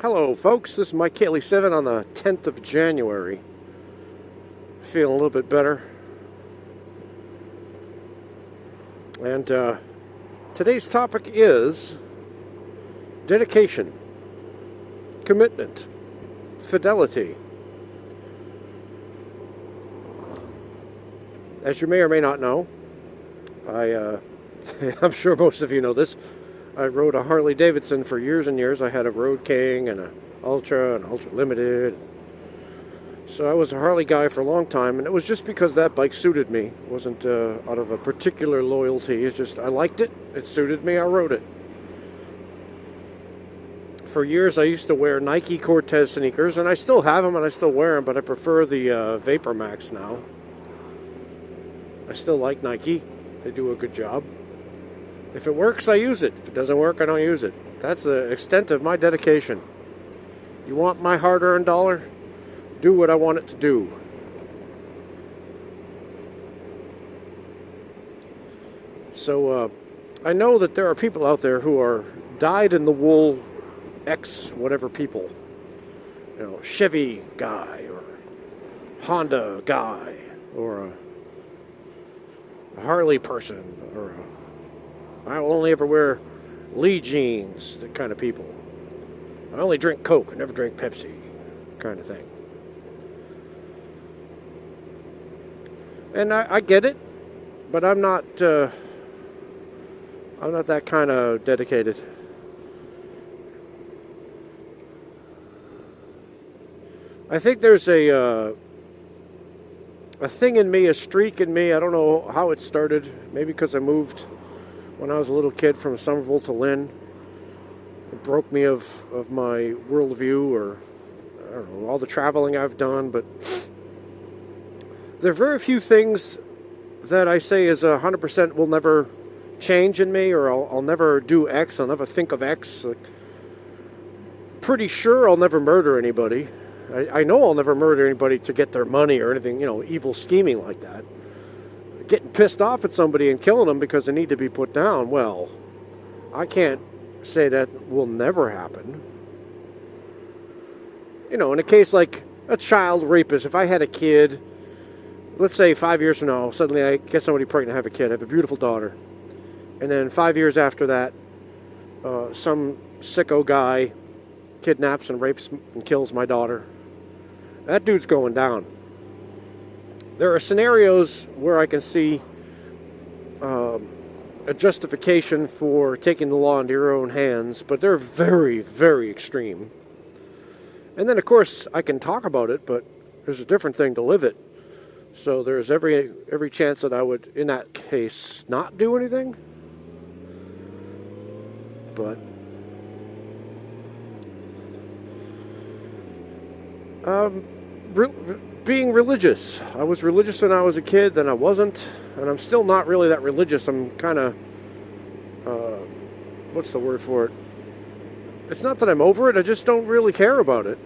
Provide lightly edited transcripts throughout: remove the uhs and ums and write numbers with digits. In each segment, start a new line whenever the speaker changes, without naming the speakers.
Hello folks, this is Mike Cayley 7 on the 10th of January. Feeling a little bit better. And today's topic is dedication, commitment, fidelity. As you may or may not know, I'm sure most of you know this, I rode a Harley Davidson for years and years. I had a Road King and an Ultra Limited. So I was a Harley guy for a long time, and it was just because that bike suited me. It wasn't out of a particular loyalty. It's just I liked it. It suited me. I rode it. For years, I used to wear Nike Cortez sneakers, and I still have them, and I still wear them, but I prefer the Vapor Max now. I still like Nike. They do a good job. If it works, I use it. If it doesn't work, I don't use it. That's the extent of my dedication. You want my hard-earned dollar? Do what I want it to do. So, I know that there are people out there who are dyed-in-the-wool X whatever people. You know, Chevy guy, or Honda guy, or a Harley person, or I will only ever wear Lee jeans, that kind of people. I only drink Coke, I never drink Pepsi, kind of thing. And I get it, but I'm not that kind of dedicated. I think there's a thing in me, a streak in me. I don't know how it started. Maybe because I moved when I was a little kid from Somerville to Lynn. It broke me of my worldview, or I don't know, all the traveling I've done. But there are very few things that I say is 100% will never change in me, or I'll never do X, I'll never think of X. Like, pretty sure I'll never murder anybody. I know I'll never murder anybody to get their money or anything, you know, evil scheming like that. Getting pissed off at somebody and killing them because they need to be put down, well, I can't say that will never happen. You know, in a case like a child rapist, if I had a kid, let's say 5 years from now, suddenly I get somebody pregnant, have a kid, I have a beautiful daughter, and then 5 years after that, some sicko guy kidnaps and rapes and kills my daughter. That dude's going down. There are scenarios where I can see a justification for taking the law into your own hands, but they're very, very extreme. And then, of course, I can talk about it, but there's a different thing to live it. So there's every chance that I would, in that case, not do anything. But being religious. I was religious when I was a kid, then I wasn't, and I'm still not really that religious. I'm kind of, what's the word for it? It's not that I'm over it, I just don't really care about it.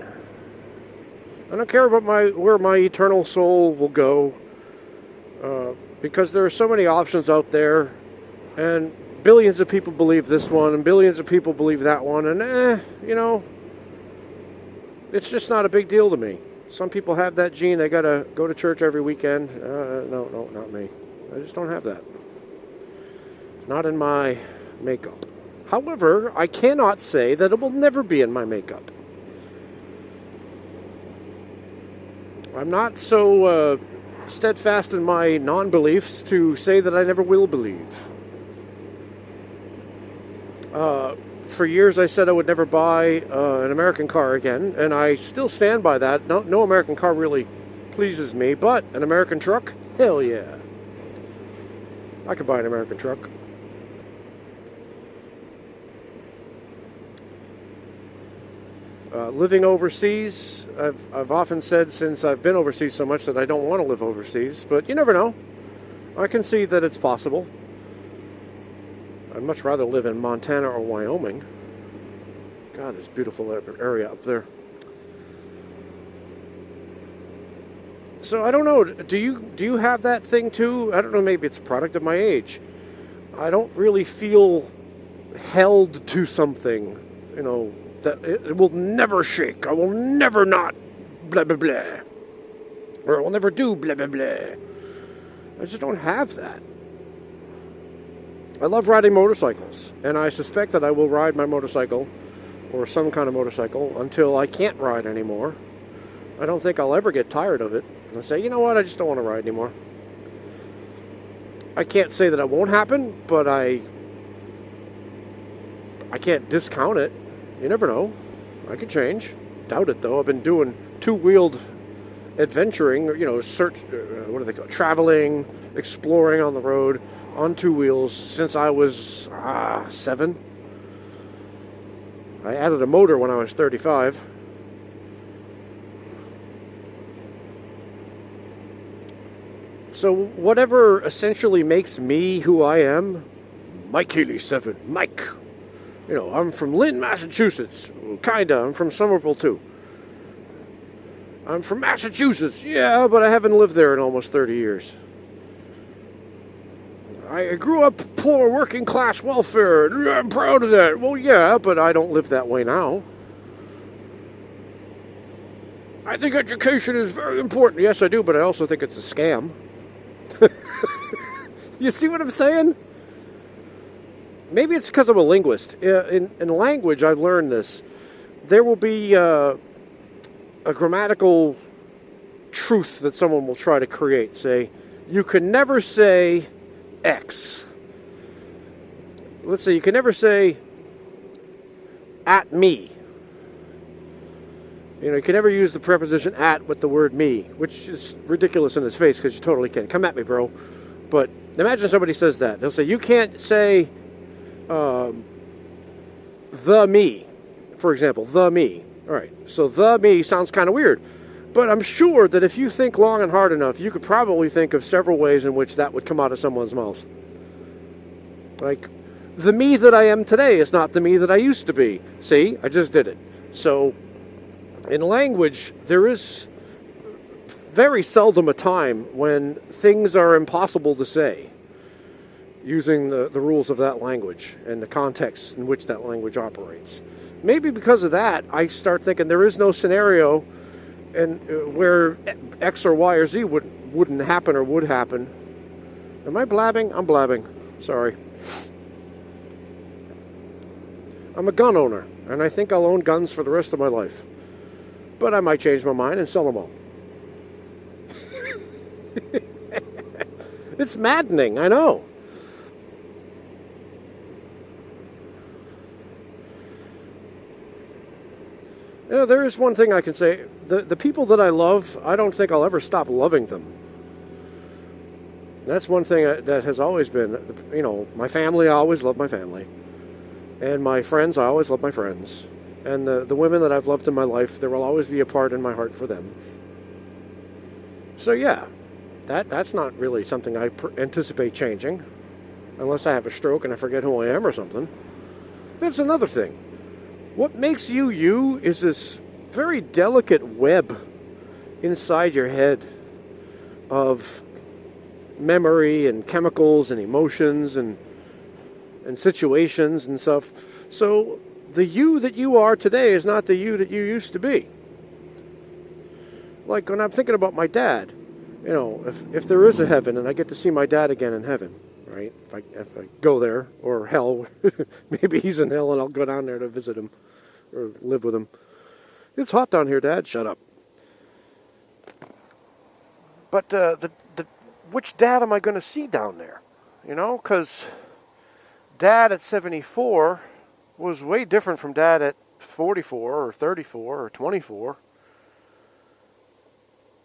I don't care about where my eternal soul will go, because there are so many options out there, and billions of people believe this one, and billions of people believe that one, and you know, it's just not a big deal to me. Some people have that gene, they gotta go to church every weekend. No, not me. I just don't have that. It's not in my makeup. However, I cannot say that it will never be in my makeup. I'm not so steadfast in my non-beliefs to say that I never will believe. For years I said I would never buy an American car again, and I still stand by that. No American car really pleases me, but an American truck? Hell yeah. I could buy an American truck. Living overseas, I've often said since I've been overseas so much that I don't want to live overseas, but you never know. I can see that it's possible. I'd much rather live in Montana or Wyoming. God, it's a beautiful area up there. So I don't know, do you have that thing too? I don't know, maybe it's a product of my age. I don't really feel held to something, you know, that it will never shake. I will never not blah, blah, blah. Or I will never do blah, blah, blah. I just don't have that. I love riding motorcycles, and I suspect that I will ride my motorcycle, or some kind of motorcycle, until I can't ride anymore. I don't think I'll ever get tired of it and say, you know what, I just don't want to ride anymore. I can't say that it won't happen, but I can't discount it. You never know. I could change. Doubt it, though. I've been doing two-wheeled adventuring, what do they call it? Traveling, exploring on the road on two wheels since I was 7. I added a motor when I was 35. So whatever essentially makes me who I am, Mike Healy 7, Mike. I'm from Lynn, Massachusetts. Kinda. I'm from Somerville, too. I'm from Massachusetts. Yeah, but I haven't lived there in almost 30 years. I grew up poor, working class welfare. I'm proud of that. Well, yeah, but I don't live that way now. I think education is very important. Yes, I do, but I also think it's a scam. You see what I'm saying? Maybe it's because I'm a linguist. In language, I've learned this. There will be a grammatical truth that someone will try to create. Say, you can never say X. Let's say you can never say at me. You can never use the preposition at with the word me, which is ridiculous in its face because you totally can. Come at me, bro. But imagine somebody says that. They'll say, you can't say the me, for example, the me. All right, so the me sounds kind of weird. But I'm sure that if you think long and hard enough, you could probably think of several ways in which that would come out of someone's mouth. Like, the me that I am today is not the me that I used to be. See, I just did it. So, in language, there is very seldom a time when things are impossible to say using the rules of that language and the context in which that language operates. Maybe because of that, I start thinking there is no scenario where X or Y or Z wouldn't happen or would happen. Am I blabbing? I'm blabbing. Sorry. I'm a gun owner, and I think I'll own guns for the rest of my life. But I might change my mind and sell them all. It's maddening, I know. There is one thing I can say. The people that I love, I don't think I'll ever stop loving them. That's one thing that has always been, my family, I always love my family. And my friends, I always love my friends. And the women that I've loved in my life, there will always be a part in my heart for them. So yeah, that's not really something I anticipate changing. Unless I have a stroke and I forget who I am or something. That's another thing. What makes you you is this very delicate web inside your head of memory and chemicals and emotions and situations and stuff. So the you that you are today is not the you that you used to be. Like when I'm thinking about my dad, if there is a heaven and I get to see my dad again in heaven, right? If I go there, or hell, maybe he's in hell and I'll go down there to visit him or live with him. It's hot down here, Dad. Shut up. But which dad am I going to see down there? Because Dad at 74 was way different from Dad at 44 or 34 or 24.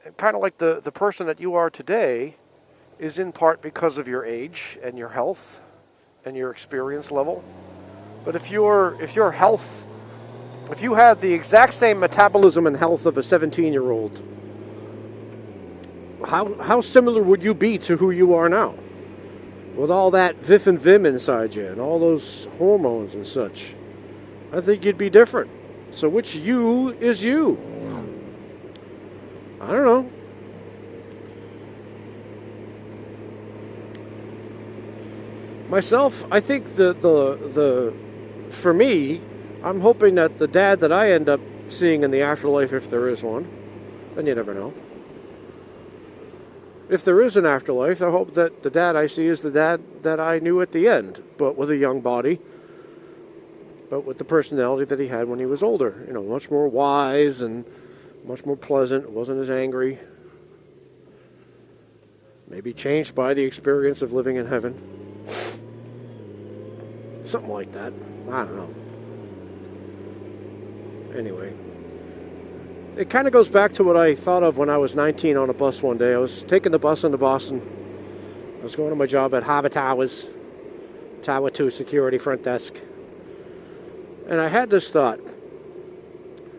And kind of like the person that you are today is in part because of your age and your health and your experience level. But if you had the exact same metabolism and health of a 17-year-old, how similar would you be to who you are now? With all that vif and vim inside you and all those hormones and such. I think you'd be different. So which you is you? I don't know. Myself, I think the for me, I'm hoping that the dad that I end up seeing in the afterlife, if there is one, and you never know. If there is an afterlife, I hope that the dad I see is the dad that I knew at the end, but with a young body, but with the personality that he had when he was older. You know, much more wise and much more pleasant, wasn't as angry. Maybe changed by the experience of living in heaven. Something like that. I don't know. Anyway. It kind of goes back to what I thought of when I was 19 on a bus one day. I was taking the bus into Boston. I was going to my job at Harbour Towers, Tower 2 Security Front Desk. And I had this thought.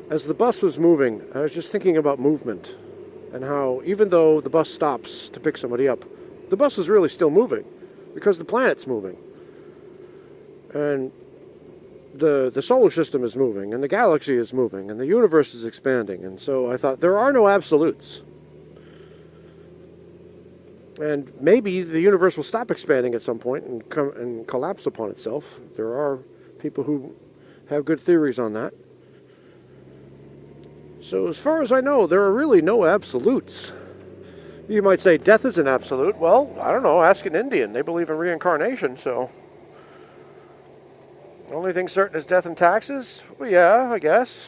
As the bus was moving, I was just thinking about movement. And how, even though the bus stops to pick somebody up, the bus is really still moving. Because the planet's moving. And the solar system is moving, and the galaxy is moving, and the universe is expanding. And so I thought, there are no absolutes. And maybe the universe will stop expanding at some point and collapse upon itself. There are people who have good theories on that. So as far as I know, there are really no absolutes. You might say death is an absolute. Well, I don't know, ask an Indian. They believe in reincarnation, so... The only thing certain is death and taxes? Well, yeah, I guess.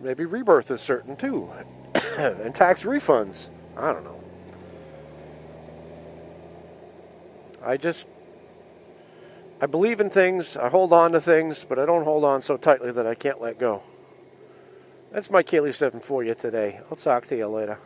Maybe rebirth is certain, too. And tax refunds. I don't know. I believe in things, I hold on to things, but I don't hold on so tightly that I can't let go. That's my Kaylee 7 for you today. I'll talk to you later.